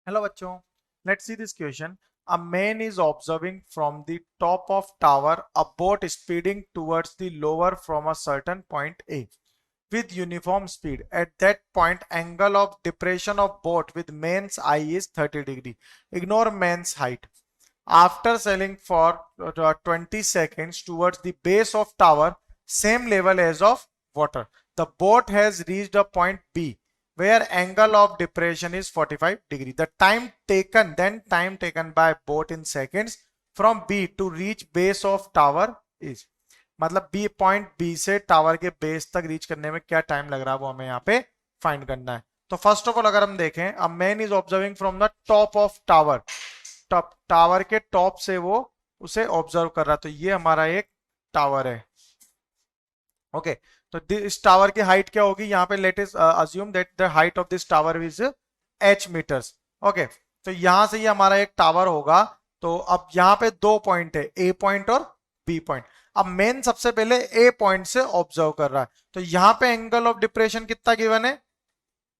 Hello bachcho, let's see this question. A man is observing from the top of tower a boat speeding towards the lower from a certain point A with uniform speed. At that point, angle of depression of boat with man's eye is 30 degree. Ignore man's height. After sailing for 20 seconds towards the base of tower, same level as of water, the boat has reached a point B where angle of depression is 45 degree. The time taken by boat in seconds from B to reach base of tower is, मतलब B point B से tower के base तक reach करने में क्या time लग रहा है वो हमें यहाँ पे फाइंड करना है। तो फर्स्ट ऑफ ऑल अगर हम देखें, a man is observing from the top of tower, tower के टॉप से वो उसे ऑब्जर्व कर रहा है। तो ये हमारा एक टावर है। ओके तो इस टावर की हाइट क्या होगी, यहाँ पे let us assume that the height of this tower is h metres. Okay तो यहां से ये हमारा एक टावर होगा। तो अब यहाँ पे दो पॉइंट है, ए पॉइंट और बी पॉइंट। अब मेन सबसे पहले ए पॉइंट से ऑब्जर्व कर रहा है। तो यहाँ पे एंगल ऑफ डिप्रेशन कितना गिवन है,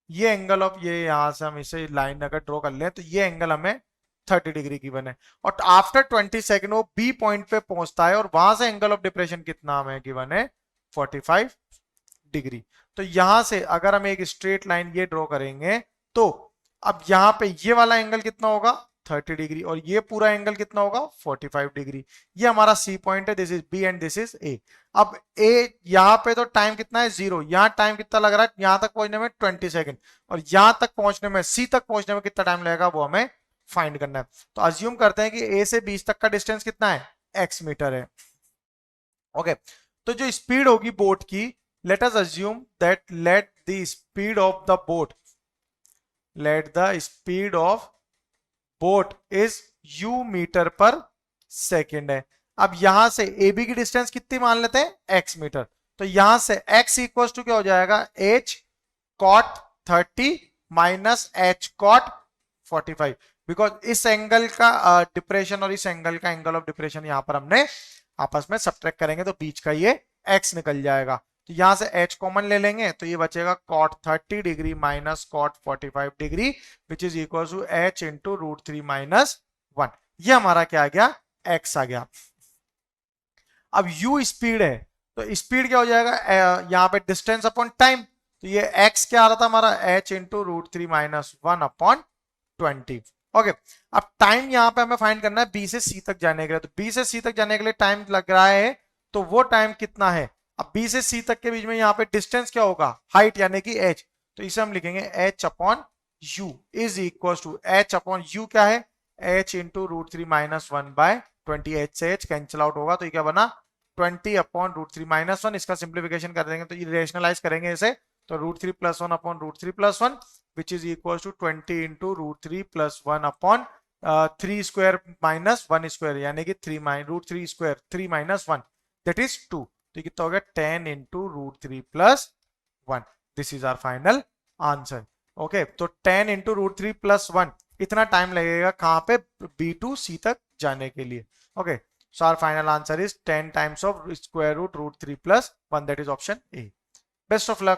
ये एंगल ऑफ, ये यहां से हम इसे लाइन अगर ड्रॉ कर ले तो ये एंगल हमें 30 डिग्री गिवन है। और आफ्टर 20 सेकंड वो बी पॉइंट पे पहुंचता है और वहां से एंगल ऑफ डिप्रेशन कितना हमें गिवन है, 45 डिग्री। तो यहां से अगर हम एक स्ट्रेट लाइन ये ड्रॉ करेंगे तो अब यहां पे ये वाला एंगल कितना होगा, 30 डिग्री, और ये पूरा एंगल कितना होगा, 45 डिग्री। ये हमारा सी पॉइंट है, this is B and this is A. अब ए यहां पे तो टाइम कितना है, 0। यहां टाइम कितना लग रहा है, यहां तक पहुंचने में 20 सेकंड, और यहां तक पहुंचने में, सी तक पहुंचने में कितना टाइम लगेगा वो हमें फाइंड करना है। तो अज्यूम करते हैं कि ए से बीच तक का डिस्टेंस कितना है, x मीटर है। ओके तो जो स्पीड होगी बोट की, let us assume that let the speed of boat is u metre per second है। अब यहां से AB की डिस्टेंस कितनी मान लेते हैं, x मीटर। तो यहां से x इक्वल टू क्या हो जाएगा, h cot 30 minus h cot 45, because इस एंगल का डिप्रेशन और इस एंगल का एंगल ऑफ डिप्रेशन यहां पर हमने आपस में सब्ट्रैक्ट करेंगे तो बीच का ये x निकल जाएगा। तो यहां से h कॉमन ले लेंगे तो ये बचेगा cot 30 degree minus cot 45 degree which is equal to h into √3 minus 1। ये हमारा क्या आ गया, x आ गया। अब u स्पीड है तो स्पीड क्या हो जाएगा, यहाँ पे डिस्टेंस अपॉन टाइम, तो ये x क्या आ रहा था हमारा, h into √3 minus 1 upon 20। Okay अब टाइम यहाँ पे हमें फाइंड करना है बी से सी तक जाने के लिए। तो बी से सी तक जाने के लिए टाइम लग रहा है, तो वो टाइम कितना है। अब बी से सी तक के बीच में यहाँ पे डिस्टेंस क्या होगा, हाइट यानी कि h, तो इसे हम लिखेंगे h upon u is equal to h upon u क्या है, h into √3 minus 1 by 20। h से h कैंसिल आउट होगा तो ये क्या बना, 20 अपॉन √3 माइनस 1। इसका सिंप्लीफिकेशन कर देंगे तो रेशनलाइज करेंगे इसे, तो √3 plus 1 upon √3 plus 1 which is equal to 20 into √3 plus 1 upon 3 square minus 1 square, यानी कि √3 स्क्वायर 3 माइनस 1 दैट इज 2। तो कितना हो गया, 10 into √3 plus 1। This is our final answer. Okay तो 10 इंटू √3 प्लस 1 इतना टाइम लगेगा कहां पे, बी टू सी तक जाने के लिए। Okay so our final answer is 10 times of square root √3 plus 1 that is option A. Best of luck.